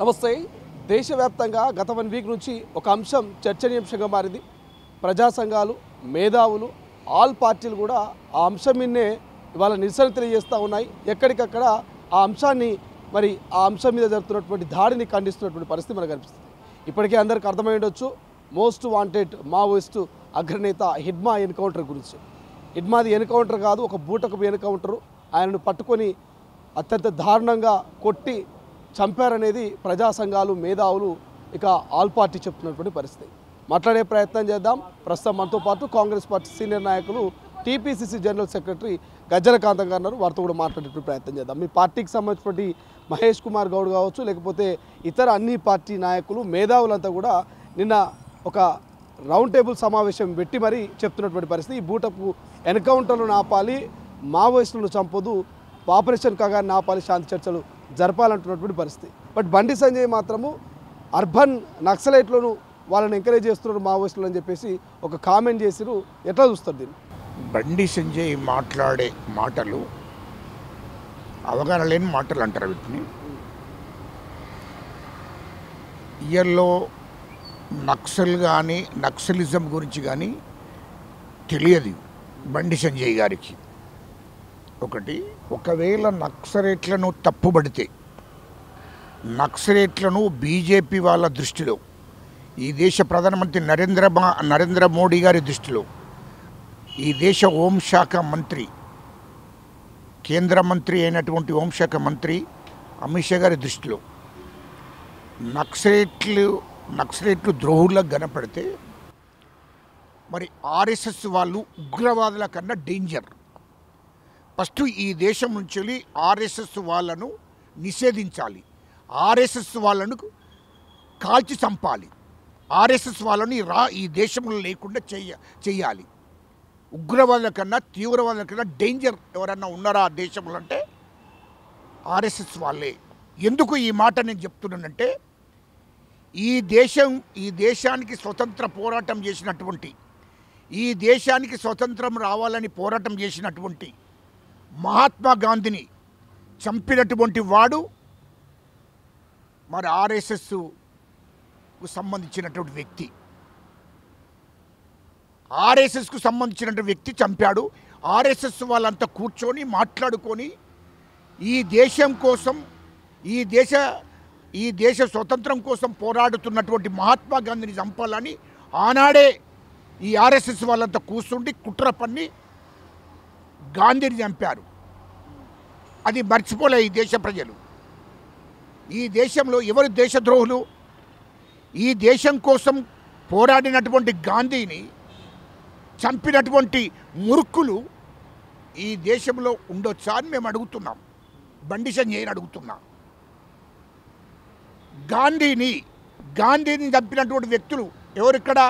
నమస్తే. దేశవ్యాప్తంగా గత 1 వీక్ నుంచి ఒక అంశం చర్చనీయాంశంగా మారింది. ప్రజా సంఘాలు, మేధావులు, ఆల్ పార్టీలు కూడా ఆ అంశం మీదనే ఇవాళ నిరసన తెలియజేస్తూ ఉన్నాయి. ఎక్కడికక్కడ ఆ అంశాన్ని ఆ అంశం మీద జరుగుతున్నటువంటి దాడిని ఖండిస్తున్నటువంటి పరిస్థితి మనకు కనిపిస్తుంది. ఇప్పటికే అందరికీ అర్థమై ఉండొచ్చు, మోస్ట్ వాంటెడ్ మావోయిస్టు అగ్రనేత హిడ్మా ఎన్కౌంటర్ గురించి. హిడ్మాది ఎన్కౌంటర్ కాదు, ఒక బూటకపు ఎన్కౌంటరు. ఆయనను పట్టుకొని అత్యంత దారుణంగా కొట్టి చంపారనేది ప్రజా సంఘాలు, మేధావులు, ఇక ఆల్ పార్టీ చెప్తున్నటువంటి పరిస్థితి. మాట్లాడే ప్రయత్నం చేద్దాం. ప్రస్తుతం మనతో పాటు కాంగ్రెస్ పార్టీ సీనియర్ నాయకులు, టీపీసీసీ జనరల్ సెక్రటరీ గజ్జల కాంతం గారు ఉన్నారు. వారితో కూడా మాట్లాడేటువంటి ప్రయత్నం చేద్దాం. మీ పార్టీకి సంబంధించినటువంటి మహేష్ కుమార్ గౌడ్ కావచ్చు, లేకపోతే ఇతర అన్ని పార్టీ నాయకులు, మేధావులంతా కూడా నిన్న ఒక రౌండ్ టేబుల్ సమావేశం పెట్టి మరీ చెప్తున్నటువంటి పరిస్థితి. ఈ బూటపు ఎన్కౌంటర్లను ఆపాలి, మావోయిస్టులను చంపొద్దు, ఆపరేషన్ కగాన్ని ఆపాలి, శాంతి చర్చలు జరపాలంటున్నటువంటి పరిస్థితి. బట్ బండి సంజయ్ మాత్రము అర్బన్ నక్సలైట్లను వాళ్ళని ఎంకరేజ్ చేస్తున్నారు మావోయిస్టులు అని చెప్పేసి ఒక కామెంట్ చేసిరు. ఎట్లా చూస్తారు దీన్ని? బండి సంజయ్ మాట్లాడే మాటలు అవగాహన లేని మాటలు అంటారు. వీటిని ఇయర్లో నక్సల్ కానీ నక్సలిజం గురించి కానీ తెలియదు బండి సంజయ్ గారికి. ఒకవేళ నక్సలైట్లను తప్పుబడితే, నక్సలైట్లను బీజేపీ వాళ్ళ దృష్టిలో, ఈ దేశ ప్రధానమంత్రి నరేంద్ర మోడీ గారి దృష్టిలో, ఈ దేశ హోంశాఖ మంత్రి, కేంద్ర మంత్రి అయినటువంటి హోంశాఖ మంత్రి అమిత్ షా గారి దృష్టిలో నక్సలైట్లు ద్రోహులకు కనపడితే, మరి ఆర్ఎస్ఎస్ వాళ్ళు ఉగ్రవాదుల కన్నా డేంజర్. ఫస్ట్ ఈ దేశం నుంచి ఆర్ఎస్ఎస్ వాళ్ళను నిషేధించాలి, ఆర్ఎస్ఎస్ వాళ్ళను కాల్చి చంపాలి, ఆర్ఎస్ఎస్ వాళ్ళని ఈ దేశంలో లేకుండా చెయ్యాలి. ఉగ్రవాదుల కన్నా, తీవ్రవాదుల కన్నా డేంజర్ ఎవరన్నా ఉన్నారా ఆ దేశంలో అంటే ఆర్ఎస్ఎస్ వాళ్ళే. ఎందుకు ఈ మాట నేను చెప్తున్నానంటే, ఈ దేశానికి స్వతంత్ర పోరాటం చేసినటువంటి, ఈ దేశానికి స్వతంత్రం రావాలని పోరాటం చేసినటువంటి మహాత్మా గాంధీని చంపినటువంటి వాడు మరి ఆర్ఎస్ఎస్కు సంబంధించినటువంటి వ్యక్తి. ఆర్ఎస్ఎస్కు సంబంధించినటువంటి వ్యక్తి చంపాడు. ఆర్ఎస్ఎస్ వాళ్ళంతా కూర్చొని మాట్లాడుకొని ఈ దేశం కోసం, ఈ దేశ స్వతంత్రం కోసం పోరాడుతున్నటువంటి మహాత్మా గాంధీని చంపాలని ఆనాడే ఈ ఆర్ఎస్ఎస్ వాళ్ళంతా కూర్చుండి కుట్ర పన్ని గాంధీని చంపారు. అది మర్చిపోలే ఈ దేశ ప్రజలు. ఈ దేశంలో ఎవరు దేశద్రోహులు? ఈ దేశం కోసం పోరాడినటువంటి గాంధీని చంపినటువంటి మూర్ఖులు ఈ దేశంలో ఉండొచ్చా అని మేము అడుగుతున్నాం. బండి సంజయ్ని అడుగుతున్నాం. గాంధీని చంపినటువంటి వ్యక్తులు ఎవరు ఇక్కడ?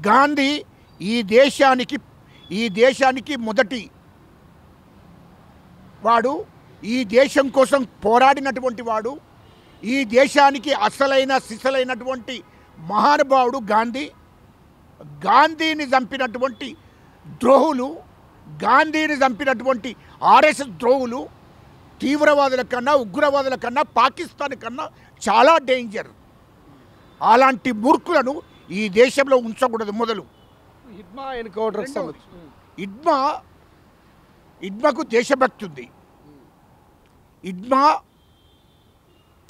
గాంధీ ఈ దేశానికి మొదటి వాడు, ఈ దేశం కోసం పోరాడినటువంటి వాడు, ఈ దేశానికి సిసలైనటువంటి మహానుభావుడు గాంధీ. గాంధీని చంపినటువంటి ద్రోహులు, గాంధీని చంపినటువంటి ఆర్ఎస్ఎస్ ద్రోహులు తీవ్రవాదుల కన్నా, ఉగ్రవాదుల కన్నా, పాకిస్తాన్ కన్నా చాలా డేంజర్. అలాంటి మూర్ఖులను ఈ దేశంలో ఉంచకూడదు. మొదలు హిడ్మా ఎన్కౌంటర్, హిడ్మాకు దేశభక్తి ఉంది. హిడ్మా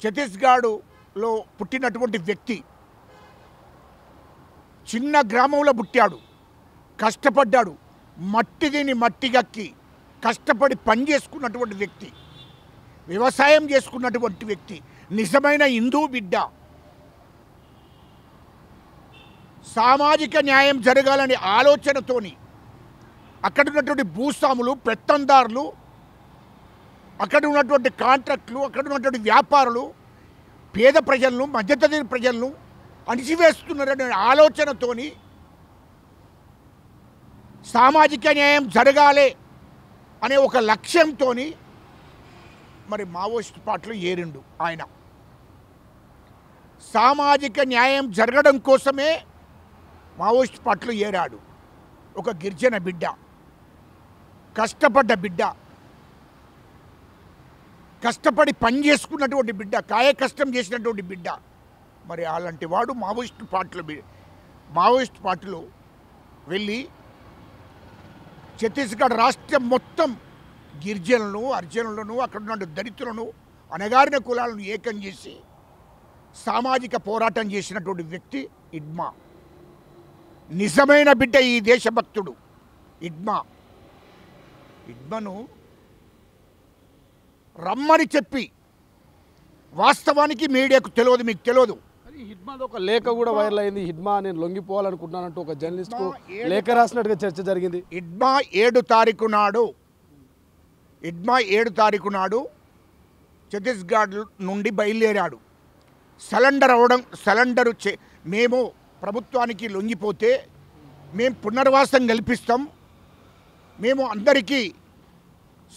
ఛత్తీస్గఢ్లో పుట్టినటువంటి వ్యక్తి. చిన్న గ్రామంలో పుట్టాడు, కష్టపడ్డాడు, మట్టి తిని మట్టి గక్కి కష్టపడి పని చేసుకున్నటువంటి వ్యక్తి, వ్యవసాయం చేసుకున్నటువంటి వ్యక్తి, నిజమైన హిందూ బిడ్డ. సామాజిక న్యాయం జరగాలని ఆలోచనతోని అక్కడ ఉన్నటువంటి భూస్వాములు, పెత్తందారులు, అక్కడ ఉన్నటువంటి కాంట్రాక్టులు, అక్కడ ఉన్నటువంటి వ్యాపారులు పేద ప్రజలను, మధ్యతరగతి ప్రజలను అణిచివేస్తున్నారనే ఆలోచనతోని సామాజిక న్యాయం జరగాలి అనే ఒక లక్ష్యంతో మరి మావోయిస్ట్ పార్టీలో ఏరిండు. ఆయన సామాజిక న్యాయం జరగడం కోసమే మావోయిస్ట్ పార్టీలో ఏరాడు. ఒక గిరిజన బిడ్డ, కష్టపడ్డ బిడ్డ, కష్టపడి పని చేసుకున్నటువంటి బిడ్డ, కాయ కష్టం చేసినటువంటి బిడ్డ. మరి అలాంటి వాడు మావోయిస్ట్ పార్టీలో వెళ్ళి ఛత్తీస్గఢ్ రాష్ట్రం మొత్తం గిరిజనులను, అర్జునులను, అక్కడ ఉన్న దళితులను, అణగారిన కులాలను ఏకం చేసి సామాజిక పోరాటం చేసినటువంటి వ్యక్తి ఇడ్మా. నిజమైన బిడ్డ ఈ దేశభక్తుడు ఇడ్మాను రమ్మని చెప్పి, వాస్తవానికి మీడియాకు తెలియదు, మీకు తెలియదు. హిడ్మాలో ఒక లేఖ కూడా వైరల్ అయింది. హిడ్మా నేను లొంగిపోవాలనుకుంటున్నానంటూ ఒక జర్నలిస్ట్కు లేఖ రాసినట్టుగా చర్చ జరిగింది. ఇడ్మా 7 తారీఖు నాడు ఛత్తీస్గఢ్ నుండి బయలుదేరాడు. మేము ప్రభుత్వానికి లొంగిపోతే మేము పునర్వాసం కల్పిస్తాం, మేము అందరికీ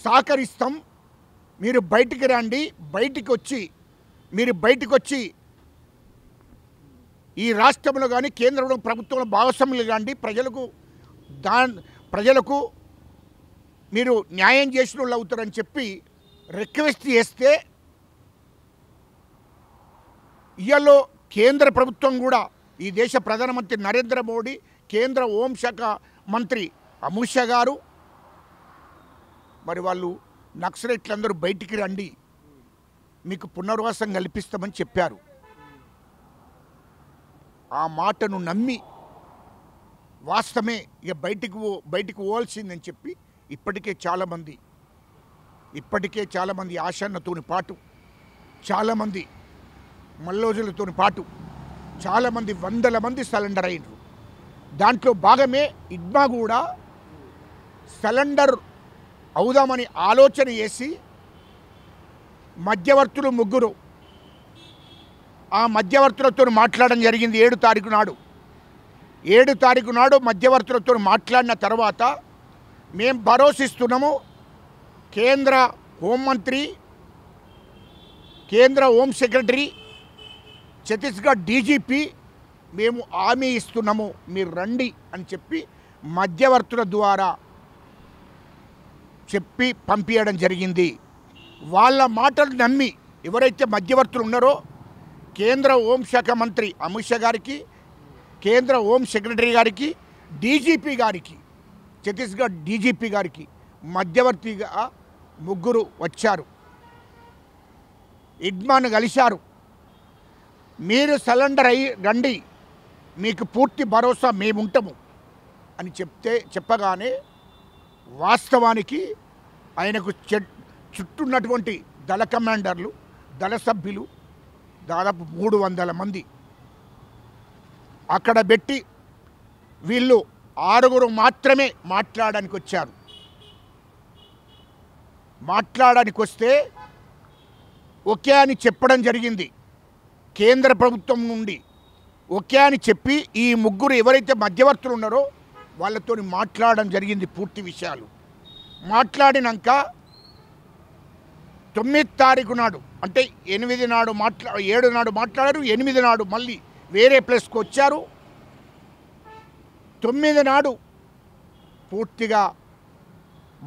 సహకరిస్తాం, మీరు బయటికి రండి, మీరు బయటికి వచ్చి ఈ రాష్ట్రంలో కానీ కేంద్రంలో ప్రభుత్వంలో భాగస్వాములు కాండి, ప్రజలకు మీరు న్యాయం చేసిన వాళ్ళు అవుతారని చెప్పి రిక్వెస్ట్ చేస్తే, ఇయాలో కేంద్ర ప్రభుత్వం కూడా, ఈ దేశ ప్రధానమంత్రి నరేంద్ర మోడీ, కేంద్ర హోంశాఖ మంత్రి అమిత్ షా గారు, మరి వాళ్ళు నక్సలైట్లందరూ బయటికి రండి, మీకు పునర్వాసం కల్పిస్తామని చెప్పారు. ఆ మాటను నమ్మి వాస్తవమే ఇక బయటికి పోవాల్సిందని చెప్పి ఇప్పటికే చాలామంది ఆశన్నతోని పాటు, చాలామంది మల్లోజులతోని పాటు, చాలామంది వందల మంది సరెండర్ అయినరు. దాంట్లో భాగమే ఇడ్మా కూడా సరెండర్ అవుదామని ఆలోచన చేసి మధ్యవర్తులు 3, ఆ మధ్యవర్తులతో మాట్లాడడం జరిగింది 7 తారీఖు నాడు మధ్యవర్తులతో మాట్లాడిన తర్వాత, మేము భరోసిస్తున్నాము, కేంద్ర హోంమంత్రి, కేంద్ర హోం సెక్రటరీ, ఛత్తీస్గఢ్ డీజీపీ మేము హామీ ఇస్తున్నాము, మీరు రండి అని చెప్పి మధ్యవర్తుల ద్వారా చెప్పి పంపించడం జరిగింది. వాళ్ళ మాటలు నమ్మి ఎవరైతే మధ్యవర్తులు ఉన్నారో కేంద్ర హోంశాఖ మంత్రి అమిత్ షా గారికి, కేంద్ర హోం సెక్రటరీ గారికి, డీజీపీ గారికి, ఛత్తీస్గఢ్ డీజీపీ గారికి మధ్యవర్తిగా 3 వచ్చారు. ఇడ్మాను కలిశారు. మీరు సరెండర్ అయ్యి రండి, మీకు పూర్తి భరోసా మేముంటాము అని చెప్పగానే వాస్తవానికి ఆయనకు చుట్టూన్నటువంటి దళ కమాండర్లు, దళ సభ్యులు దాదాపు 300 మంది అక్కడ పెట్టి, వీళ్ళు 6 మాత్రమే మాట్లాడడానికి వచ్చారు. మాట్లాడడానికి వస్తే ఓకే అని చెప్పడం జరిగింది. కేంద్ర ప్రభుత్వం నుండి ఓకే అని చెప్పి ఈ 3 ఎవరైతే మధ్యవర్తులు ఉన్నారో వాళ్ళతో మాట్లాడడం జరిగింది పూర్తి విషయాలు. మాట్లాడినాక 9 తారీఖు నాడు, అంటే 7 నాడు మాట్లాడారు, 8 నాడు మళ్ళీ వేరే ప్లేస్కి వచ్చారు. 9 నాడు పూర్తిగా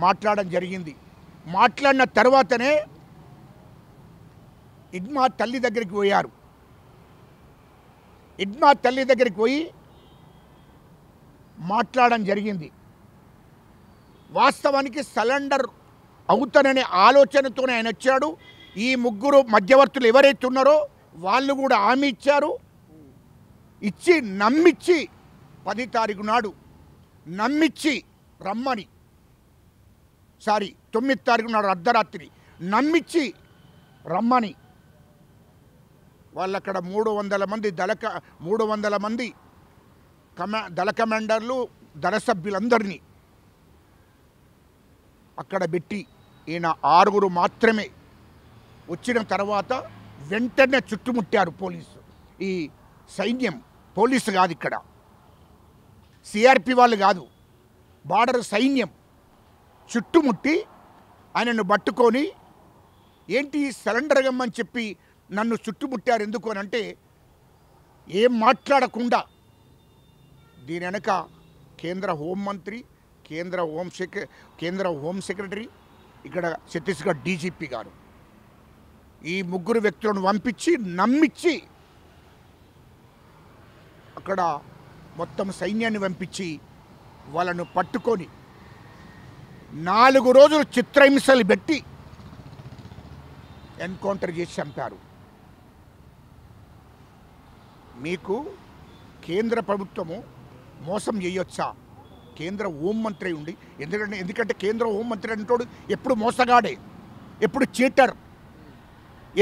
మాట్లాడడం జరిగింది. మాట్లాడిన తర్వాతనే ఇడ్మా తల్లి దగ్గరికి పోయారు. ఇడ్మా తల్లి దగ్గరికి పోయి మాట్లాడడం జరిగింది. వాస్తవానికి సరెండర్ అవుతాననే ఆలోచనతోనే ఆయన వచ్చాడు. ఈ 3 మధ్యవర్తులు ఎవరైతే ఉన్నారో వాళ్ళు కూడా హామీ ఇచ్చారు. ఇచ్చి నమ్మిచ్చి 10 తారీఖు నాడు నమ్మిచ్చి రమ్మని, 9 తారీఖు నాడు అర్ధరాత్రి నమ్మిచ్చి రమ్మని వాళ్ళక్కడ 300 మంది 300 మంది దళ కమాండర్లు, దళ సభ్యులందరినీ అక్కడ పెట్టి ఈయన 6 మాత్రమే వచ్చిన తర్వాత వెంటనే చుట్టుముట్టారు పోలీసు. ఈ సైన్యం, పోలీసు కాదు, ఇక్కడ సిఆర్పి వాళ్ళు కాదు, బార్డర్ సైన్యం చుట్టుముట్టి ఆయనను పట్టుకొని, ఏంటి సరెండర్ గమ్మని చెప్పి నన్ను చుట్టుముట్టారు ఎందుకు అని అంటే, ఏం మాట్లాడకుండా దీని వెనక కేంద్ర హోంమంత్రి, కేంద్ర హోం సెక్రటరీ, ఇక్కడ ఛత్తీస్గఢ్ డీజీపీ గారు ఈ ముగ్గురు వ్యక్తులను పంపించి నమ్మించి అక్కడ మొత్తం సైన్యాన్ని పంపించి వాళ్ళను పట్టుకొని 4 రోజులు చిత్రహింసలు పెట్టి ఎన్కౌంటర్ చేసి చంపారు. మీకు కేంద్ర ప్రభుత్వము మోసం చేయొచ్చా? కేంద్ర హోంమంత్రి ఉండి, ఎందుకంటే కేంద్ర హోంమంత్రి అంటోడు ఎప్పుడు మోసగాడే, ఎప్పుడు చీటర్,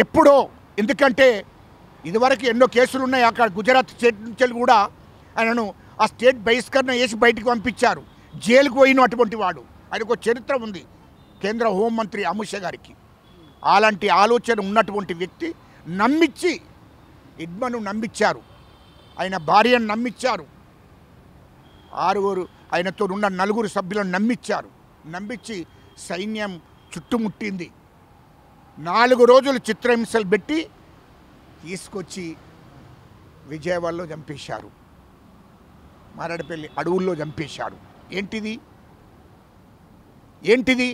ఎప్పుడో. ఎందుకంటే ఇదివరకు ఎన్నో కేసులు ఉన్నాయి. అక్కడ గుజరాత్ స్టేట్ నుంచి కూడా ఆయనను ఆ స్టేట్ బహిష్కరణ చేసి బయటికి పంపించారు. జైలుకు పోయిన అటువంటి వాడు. ఆయనకు చరిత్ర ఉంది కేంద్ర హోంమంత్రి అమిత్ షా గారికి. అలాంటి ఆలోచన ఉన్నటువంటి వ్యక్తి నమ్మించి ఇడ్మను నమ్మించారు, ఆయన భార్యను నమ్మించారు, 6 ఆయనతో ఉన్న 4 సభ్యులను నమ్మించారు. నమ్మించి సైన్యం చుట్టుముట్టింది. 4 రోజులు చిత్రహింసలు పెట్టి తీసుకొచ్చి విజయవాడలో చంపేశారు, మారేడుపల్లి అడవుల్లో చంపేశారు. ఏంటిది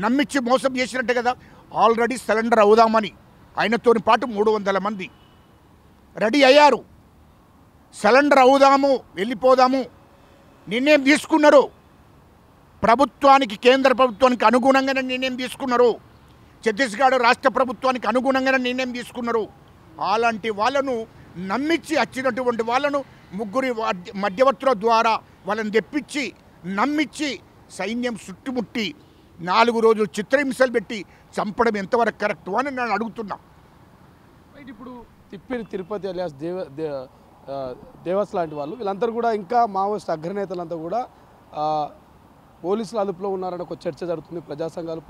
నమ్మించి మోసం చేసినట్టే కదా. ఆల్రెడీ సరెండర్ అవుదామని ఆయనతోని పాటు 300 మంది రెడీ అయ్యారు. సరెండర్ అవుదాము, వెళ్ళిపోదాము. నిర్ణయం తీసుకున్నారు. ప్రభుత్వానికి, కేంద్ర ప్రభుత్వానికి అనుగుణంగానే నిర్ణయం తీసుకున్నారు. ఛత్తీస్గఢ్ రాష్ట్ర ప్రభుత్వానికి అనుగుణంగానే నిర్ణయం తీసుకున్నారు. అలాంటి వాళ్ళను నమ్మించి వచ్చినటువంటి వాళ్ళను ముగ్గురి మధ్యవర్తుల ద్వారా వాళ్ళని తెప్పించి నమ్మించి సైన్యం చుట్టుముట్టి 4 రోజులు చిత్రహింసలు పెట్టి చంపడం ఎంతవరకు కరెక్ట్ అని నేను అడుగుతున్నా. ఇప్పుడు తిప్పిరి తిరుపతి అలియాస్ దేవస్ లాంటి వాళ్ళు వీళ్ళందరూ కూడా ఇంకా మావోయిస్ట్ అగ్రనేతలంతా కూడా పోలీసుల అదుపులో ఉన్నారని ఒక చర్చ జరుగుతుంది. ప్రజా సంఘాలు,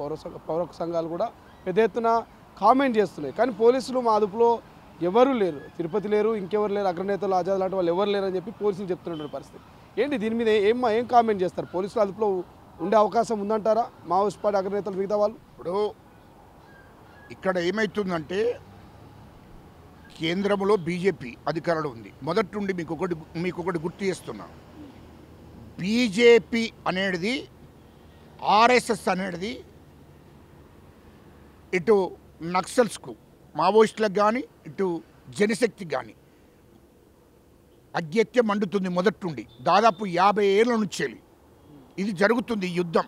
పౌర సంఘాలు కూడా పెద్ద ఎత్తున కామెంట్ చేస్తున్నాయి. కానీ పోలీసులు మా అదుపులో ఎవరు లేరు, తిరుపతి లేరు, ఇంకెవరు లేరు, అగ్రనేతలు ఆజాద్ లాంటి వాళ్ళు ఎవరు లేరు అని చెప్పి పోలీసులు చెప్తున్నటువంటి పరిస్థితి ఏంటి? దీని మీద ఏం కామెంట్ చేస్తారు? పోలీసుల అదుపులో ఉండే అవకాశం ఉందంటారా మావోయిస్ట్ పార్టీ అగ్రనేతలు మిగతా వాళ్ళు? ఇప్పుడు ఇక్కడ ఏమవుతుందంటే కేంద్రంలో బీజేపీ అధికారంలో ఉంది. మొదటి నుండి మీకు ఒకటి గుర్తు చేస్తున్నా. బీజేపీ అనేది, ఆర్ఎస్ఎస్ అనేది ఇటు నక్సల్స్కు, మావోయిస్టులకు కానీ ఇటు జనశక్తికి కానీ అగ్యత్యం మండుతుంది మొదటి నుండి. దాదాపు 50 ఏళ్ళ నుంచి ఇది జరుగుతుంది యుద్ధం.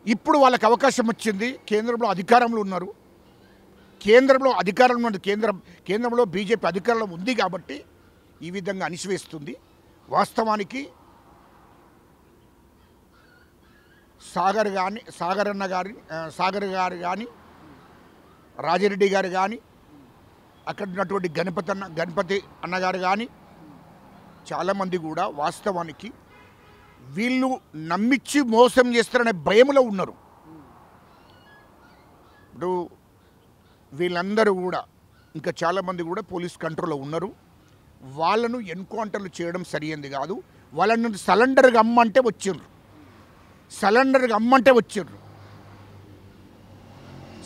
ఇప్పుడు వాళ్ళకి అవకాశం వచ్చింది, కేంద్రంలో అధికారంలో ఉన్నారు. కేంద్రంలో అధికారంలో ఉంది, కేంద్రంలో బీజేపీ అధికారంలో ఉంది కాబట్టి ఈ విధంగా అణిచివేస్తుంది. వాస్తవానికి సాగర్ గారు కానీ రాజిరెడ్డి గారు కానీ అక్కడ ఉన్నటువంటి గణపతి అన్నగారు కానీ చాలామంది కూడా వాస్తవానికి వీళ్ళు నమ్మించి మోసం చేస్తారనే భయంలో ఉన్నారు. ఇప్పుడు వీళ్ళందరూ కూడా ఇంకా చాలామంది కూడా పోలీస్ కంట్రోల్లో ఉన్నారు. వాళ్ళను ఎన్కౌంటర్లు చేయడం సరైనది కాదు. వాళ్ళను సరెండర్గా అమ్మంటే వచ్చిండ్రు.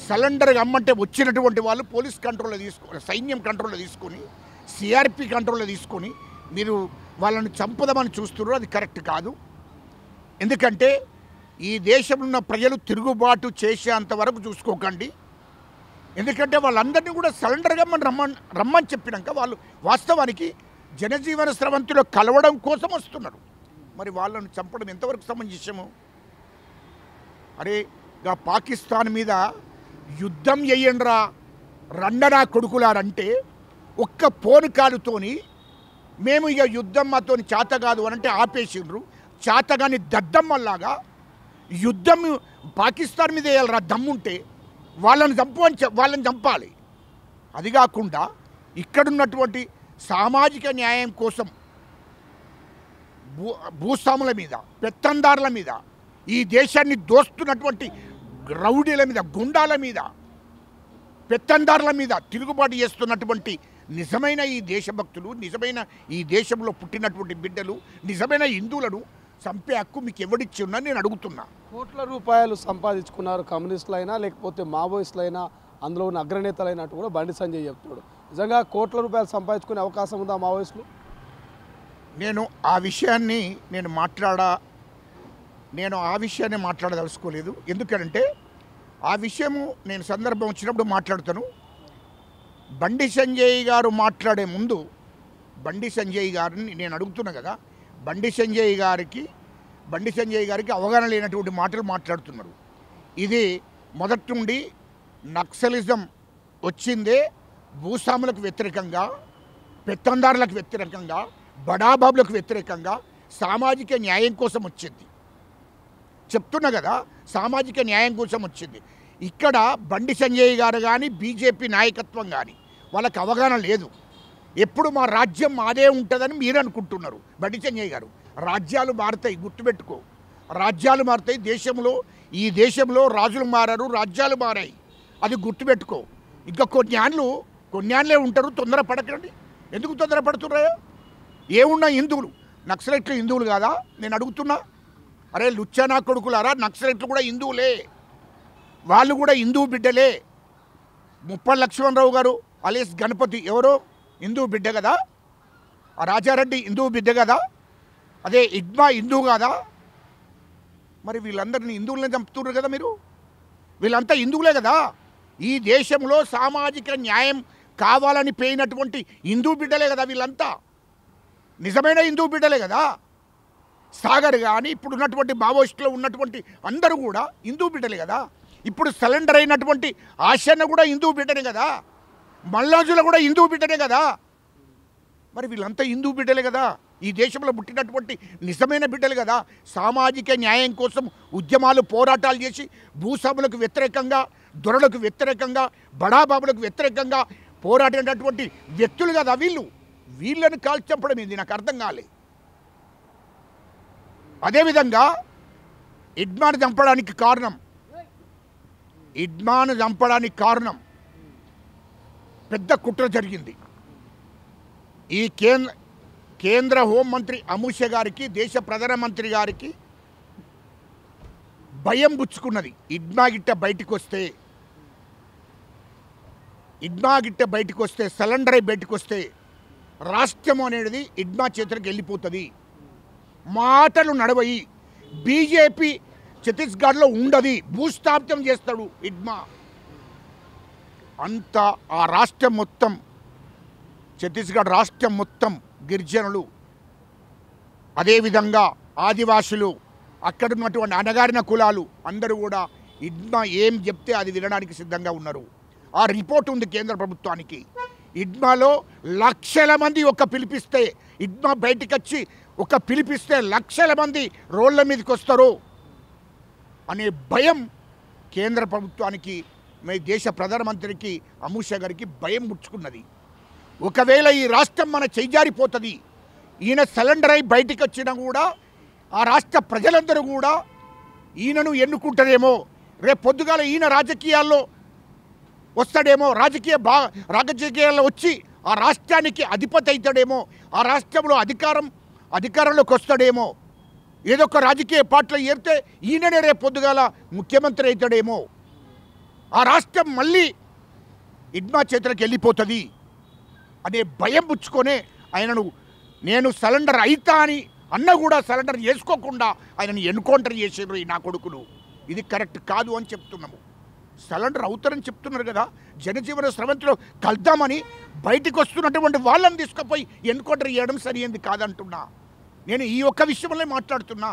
సరెండర్గా అమ్మంటే వచ్చినటువంటి వాళ్ళు పోలీస్ కంట్రోల్లో తీసుకొని, సైన్యం కంట్రోల్లో తీసుకొని, సిఆర్పి కంట్రోల్లో తీసుకొని మీరు వాళ్ళని చంపదామని చూస్తున్నారు. అది కరెక్ట్ కాదు. ఎందుకంటే ఈ దేశంలో ఉన్న ప్రజలు తిరుగుబాటు చేసేంత వరకు చూసుకోకండి. ఎందుకంటే వాళ్ళందరినీ కూడా సరెండర్గా మనం రమ్మని చెప్పినాక వాళ్ళు వాస్తవానికి జనజీవన స్రవంతిలో కలవడం కోసం వస్తున్నారు. మరి వాళ్ళను చంపడం ఎంతవరకు సమంజసము? అరే పాకిస్తాన్ మీద యుద్ధం చేయండిరా రండనా కొడుకులారంటే ఒక్క ఫోన్ కాలుతోని మేము ఇక యుద్ధం మాతోని చేత కాదు అనంటే ఆపేసిండ్రు. చేతగాని దద్దమ్మల్లాగా యుద్ధం పాకిస్తాన్ మీద వేయాలరా దమ్ముంటే వాళ్ళని చంపాలి. అది కాకుండా ఇక్కడున్నటువంటి సామాజిక న్యాయం కోసం భూస్వాముల మీద, పెత్తందారుల మీద, ఈ దేశాన్ని దోస్తున్నటువంటి రౌడీల మీద, గుండాల మీద, పెత్తందారుల మీద తిరుగుబాటు చేస్తున్నటువంటి నిజమైన ఈ దేశభక్తులు, నిజమైన ఈ దేశంలో పుట్టినటువంటి బిడ్డలు, నిజమైన హిందువులను చంపే హక్కు మీకు ఎవడిచ్చి ఉన్నా నేను అడుగుతున్నా. కోట్ల రూపాయలు సంపాదించుకున్నారు కమ్యూనిస్టులైనా లేకపోతే మావోయిస్టులైనా, అందులో ఉన్న అగ్రనేతలైనట్టు కూడా బండి సంజయ్ చెప్తున్నాడు. నిజంగా కోట్ల రూపాయలు సంపాదించుకునే అవకాశం ఉందా మావోయిస్టులు? నేను ఆ విషయాన్ని మాట్లాడదలుచుకోలేదు. ఎందుకంటే ఆ విషయము నేను సందర్భం వచ్చినప్పుడు మాట్లాడుతాను. బండి సంజయ్ గారు మాట్లాడే ముందు బండి సంజయ్ గారిని నేను అడుగుతున్నా కదా, బండి సంజయ్ గారికి అవగాహన లేనటువంటి మాటలు మాట్లాడుతున్నారు. ఇది మొదటి నుండి నక్సలిజం వచ్చిందే భూస్వాములకు వ్యతిరేకంగా, పెత్తందారులకు వ్యతిరేకంగా, బడాబాబులకు వ్యతిరేకంగా సామాజిక న్యాయం కోసం వచ్చింది. చెప్తున్నా కదా, సామాజిక న్యాయం కోసం వచ్చింది. ఇక్కడ బండి సంజయ్ గారు కానీ బీజేపీ నాయకత్వం కానీ వాళ్ళకి అవగాహన లేదు. ఎప్పుడు మా రాజ్యం మాదే ఉంటుందని మీరు అనుకుంటున్నారు. బండి సంజయ్ గారు, రాజ్యాలు మారుతాయి, గుర్తుపెట్టుకో. రాజ్యాలు మారుతాయి. ఈ దేశంలో రాజులు మారారు, రాజ్యాలు మారాయి, అది గుర్తుపెట్టుకో. ఇంకా కొన్నేళ్ళే ఉంటారు. తొందరపడకండి. ఎందుకు తొందరపడుతున్నాయో? ఏమున్నా హిందువులు, నక్సలైట్లు హిందువులు కాదా? నేను అడుగుతున్నా. అరే లుచ్చానా కొడుకులారా, నక్సలైట్లు కూడా హిందువులే, వాళ్ళు కూడా హిందువు బిడ్డలే. ముప్పల్ లక్ష్మణరావు గారు అలియస్ గణపతి ఎవరో హిందువు బిడ్డ కదా, ఆ రాజారెడ్డి హిందువు బిడ్డ కదా, అదే ఇడ్మా హిందువు కాదా? మరి వీళ్ళందరినీ హిందువులనే చంపుతున్నారు కదా మీరు. వీళ్ళంతా హిందువులే కదా. ఈ దేశంలో సామాజిక న్యాయం కావాలని పోయినటువంటి హిందూ బిడ్డలే కదా వీళ్ళంతా. నిజమైన హిందూ బిడ్డలే కదా. సాగర్ కానీ ఇప్పుడు ఉన్నటువంటి మావోయిస్టులో ఉన్నటువంటి అందరూ కూడా హిందూ బిడ్డలే కదా. ఇప్పుడు సరెండర్ అయినటువంటి ఆశన్న కూడా హిందూ బిడ్డనే కదా. మల్లాజుల కూడా హిందూ బిడ్డనే కదా. మరి వీళ్ళంతా హిందూ బిడ్డలే కదా. ఈ దేశంలో పుట్టినటువంటి నిజమైన బిడ్డలు కదా. సామాజిక న్యాయం కోసం ఉద్యమాలు, పోరాటాలు చేసి భూస్వాములకు వ్యతిరేకంగా, దొరలకు వ్యతిరేకంగా, బడాబాబులకు వ్యతిరేకంగా పోరాడినటువంటి వ్యక్తులు కదా వీళ్ళని కాల్చంపడం ఏంది? నాకు అర్థం కాలే. అదేవిధంగా ఇడ్మాను చంపడానికి కారణం పెద్ద కుట్ర జరిగింది. ఈ కేంద్ర హోంమంత్రి అమిత్ షా గారికి, దేశ ప్రధానమంత్రి గారికి భయం పుచ్చుకున్నది. ఇడ్మా గిట్ట బయటకు వస్తే సరెండర్ అయి బయటకు వస్తే రాష్ట్రం అనేది ఇడ్మా చేతులకు వెళ్ళిపోతుంది. మాటలు నడవయి. బీజేపీ ఛత్తీస్గఢ్లో ఉండదు, భూస్థాపితం చేస్తాడు ఇడ్మా. అంతా ఆ రాష్ట్రం మొత్తం, ఛత్తీస్గఢ్ రాష్ట్రం మొత్తం గిరిజనులు, అదేవిధంగా ఆదివాసులు, అక్కడ ఉన్నటువంటి అణగారిన కులాలు అందరూ కూడా ఇడ్మా ఏం చెప్తే అది వినడానికి సిద్ధంగా ఉన్నారు. ఆ రిపోర్ట్ ఉంది కేంద్ర ప్రభుత్వానికి. ఇడ్మాలో లక్షల మంది పిలిపిస్తే, ఇడ్మా బయటికి వచ్చి పిలిపిస్తే లక్షల మంది రోడ్ల మీదకి వస్తారు అనే భయం కేంద్ర ప్రభుత్వానికి, దేశ ప్రధానమంత్రికి అమిత్ షా గారికి భయం పుచ్చుకున్నది. ఒకవేళ ఈ రాష్ట్రం మన చేజారిపోతుంది, ఈయన సరెండర్ అయి బయటికి వచ్చినా కూడా ఆ రాష్ట్ర ప్రజలందరూ కూడా ఈయనను ఎన్నుకుంటారేమో, రేపు పొద్దుగాల ఈయన రాజకీయాల్లో వస్తాడేమో, రాజకీయాల్లో వచ్చి ఆ రాష్ట్రానికి అధిపతి అవుతాడేమో, ఆ రాష్ట్రంలో అధికారంలోకి వస్తాడేమో, ఏదో ఒక రాజకీయ పార్టీలో ఏరితే ఈయననే రేపు పొద్దుగాల ముఖ్యమంత్రి అవుతాడేమో, ఆ రాష్ట్రం మళ్ళీ ఇడ్మా చేతులకు వెళ్ళిపోతుంది అనే భయం పుచ్చుకొనే నేను సరెండర్ అవుతా అని అన్న కూడా సరెండర్ చేసుకోకుండా ఆయనను ఎన్కౌంటర్ చేసారు ఈ నా కొడుకులు. ఇది కరెక్ట్ కాదు అని చెప్తున్నాము. సరెండర్ అవుతారని చెప్తున్నారు కదా. జనజీవన స్రవంతిలో కలుద్దామని బయటికి వస్తున్నటువంటి వాళ్ళని తీసుకుపోయి ఎన్కౌంటర్ చేయడం సరైనది కాదంటున్నా. నేను ఈ ఒక్క విషయంలో మాట్లాడుతున్నా.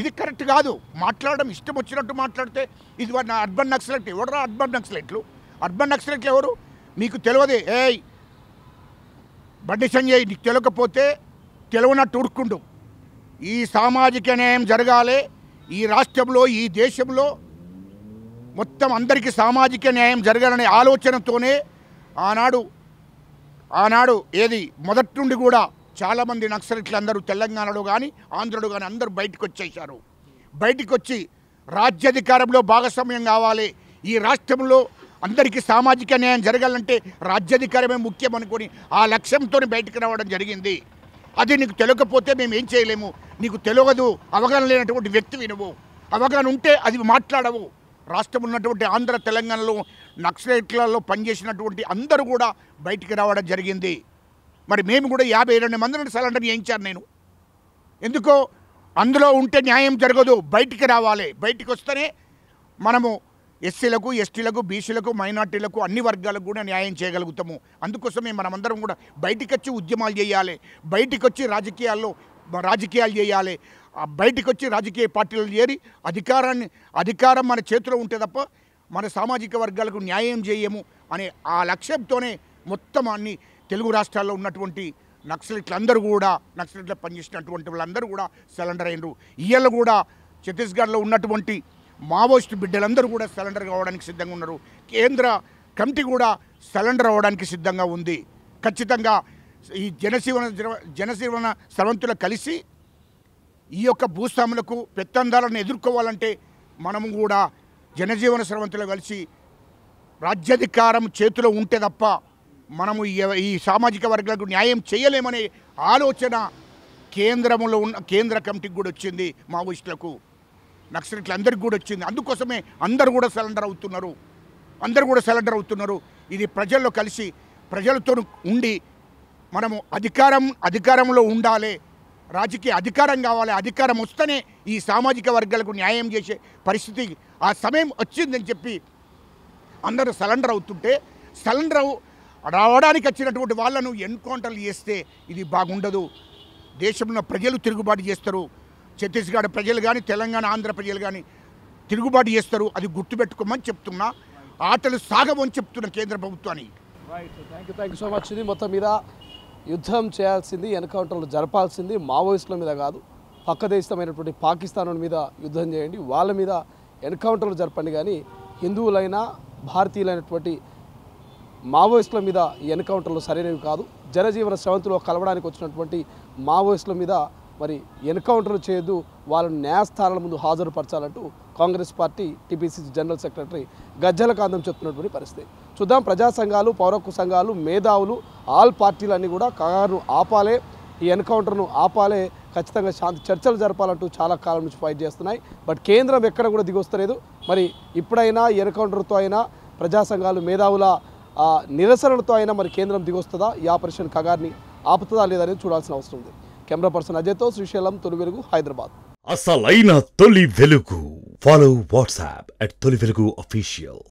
ఇది కరెక్ట్ కాదు. మాట్లాడడం ఇష్టం వచ్చినట్టు మాట్లాడితే ఇది నా అర్బన్ నక్సలైట్. ఎవడరా అర్బన్ నక్సలైట్లు? అర్బన్ నక్సలైట్లు ఎవరు మీకు తెలియదే? బండి సంజయ్ నీకు తెలియకపోతే తెలియనట్టు ఉడుకుండు. ఈ సామాజిక న్యాయం జరగాలి ఈ రాష్ట్రంలో, ఈ దేశంలో మొత్తం అందరికీ సామాజిక న్యాయం జరగాలనే ఆలోచనతోనే ఆనాడు మొదటి నుండి కూడా చాలామంది నక్సలైట్లు అందరూ తెలంగాణలో కానీ ఆంధ్రలో కానీ అందరూ బయటకు వచ్చేసారు. బయటకు వచ్చి రాజ్యాధికారంలో భాగస్వామ్యం కావాలి, ఈ రాష్ట్రంలో అందరికీ సామాజిక న్యాయం జరగాలంటే రాజ్యాధికారమే ముఖ్యం అనుకొని ఆ లక్ష్యంతో బయటకు రావడం జరిగింది. అది నీకు తెలియకపోతే మేము ఏం చేయలేము. నీకు తెలియదు, అవగాహన లేనటువంటి వ్యక్తివి నువ్వు. అవగాహన ఉంటే అది మాట్లాడవు. రాష్ట్రం ఉన్నటువంటి ఆంధ్ర, తెలంగాణలో నక్సలైట్లలో పనిచేసినటువంటి అందరూ కూడా బయటికి రావడం జరిగింది. మరి మేము కూడా 52 మందిని సరెండర్ చేయించాను నేను. ఎందుకో అందులో ఉంటే న్యాయం జరగదు, బయటికి రావాలి. బయటికి వస్తేనే మనము ఎస్సీలకు, ఎస్టీలకు, బీసీలకు, మైనార్టీలకు, అన్ని వర్గాలకు కూడా న్యాయం చేయగలుగుతాము. అందుకోసమే మనమందరం కూడా బయటికి వచ్చి ఉద్యమాలు చేయాలి, బయటికి వచ్చి రాజకీయాలు చేయాలి, బయటికి వచ్చి రాజకీయ పార్టీలు చేరి అధికారం మన చేతిలో ఉంటే తప్ప మన సామాజిక వర్గాలకు న్యాయం చేయము అనే ఆ లక్ష్యంతోనే మొత్తం అన్ని తెలుగు రాష్ట్రాల్లో ఉన్నటువంటి నక్సలిట్లందరూ కూడా నక్సలిట్లో పనిచేసినటువంటి వాళ్ళందరూ కూడా సరెండర్ అయినరు. ఇవాళ కూడా ఛత్తీస్గఢ్లో ఉన్నటువంటి మావోయిస్టు బిడ్డలందరూ కూడా సరెండర్ కావడానికి సిద్ధంగా ఉన్నారు. కేంద్ర కమిటీ కూడా సరెండర్ అవ్వడానికి సిద్ధంగా ఉంది. ఖచ్చితంగా ఈ జనజీవన స్రవంతులు కలిసి ఈ యొక్క భూస్వాములకు పెత్తందాలను ఎదుర్కోవాలంటే మనము కూడా జనజీవన స్రవంతులు కలిసి రాజ్యాధికారం చేతిలో ఉంటే తప్ప మనము ఈ సామాజిక వర్గాలకు న్యాయం చేయలేమనే ఆలోచన కేంద్రంలో ఉన్న కేంద్ర కమిటీకి కూడా వచ్చింది, మావోయిస్టులకు, నక్సలిట్లందరికీ కూడా వచ్చింది. అందుకోసమే అందరూ కూడా సరెండర్ అవుతున్నారు. ఇది ప్రజల్లో కలిసి ప్రజలతో ఉండి మనము అధికారంలో ఉండాలి, రాజకీయ అధికారం కావాలి, అధికారం వస్తేనే ఈ సామాజిక వర్గాలకు న్యాయం చేసే పరిస్థితి ఆ సమయం వచ్చిందని చెప్పి అందరూ సరెండర్ అవుతుంటే, సరెండర్ రావడానికి వచ్చినటువంటి వాళ్ళను ఎన్కౌంటర్లు చేస్తే ఇది బాగుండదు. దేశంలో ప్రజలు తిరుగుబాటు చేస్తారు. ఛత్తీస్గఢ్ ప్రజలు కానీ, తెలంగాణ, ఆంధ్ర ప్రజలు కానీ తిరుగుబాటు చేస్తారు. అది గుర్తుపెట్టుకోమని చెప్తున్నా. ఆటలు సాగమని చెప్తున్న కేంద్ర ప్రభుత్వాన్ని. Thank you so much. ఇది మొత్తం మీద యుద్ధం చేయాల్సింది, ఎన్కౌంటర్లు జరపాల్సింది మావోయిస్టుల మీద కాదు, పక్క దేశమైనటువంటి పాకిస్తాన్ మీద యుద్ధం చేయండి, వాళ్ళ మీద ఎన్కౌంటర్లు జరపండి. కానీ హిందువులైనా భారతీయులైనటువంటి మావోయిస్టుల మీద ఈ ఎన్కౌంటర్లు సరైనవి కాదు. జనజీవన స్రవంతిలో కలవడానికి వచ్చినటువంటి మావోయిస్టుల మీద మరి ఎన్కౌంటర్లు చేయొద్దు, వాళ్ళను న్యాయస్థానాల ముందు హాజరుపరచాలంటూ Congress party TPCC general secretary Gajjala Kantham చెప్తున్నటువంటి పరిస్థితి. చూద్దాం, ప్రజా సంఘాలు, పౌరహక్కు సంఘాలు, మేధావులు, ఆల్ పార్టీలన్నీ కూడా కారును ఆపాలే, ఈ ఎన్కౌంటర్ను ఆపాలే, ఖచ్చితంగా శాంతి చర్చలు జరపాలంటూ చాలా కాలం నుంచి ఫైట్ చేస్తున్నాయి. బట్ కేంద్రం ఎక్కడ కూడా దిగొస్తలేదు. మరి ఇప్పుడైనా ఎన్కౌంటర్తో అయినా ప్రజా సంఘాలు, మేధావుల నిరసనలతో అయినా మరి కేంద్రం దిగొస్తుందా, ఈ ఆపరేషన్ కగార్ని ఆపుతుందా లేదనేది చూడాల్సిన అవసరం ఉంది. కెమెరా పర్సన్ అజయ్తో శ్రీశైలం, తొలి వెలుగు, హైదరాబాద్. అసలైన తొలి వెలుగు. ఫాలో వాట్సాప్ @తొలి వెలుగు official.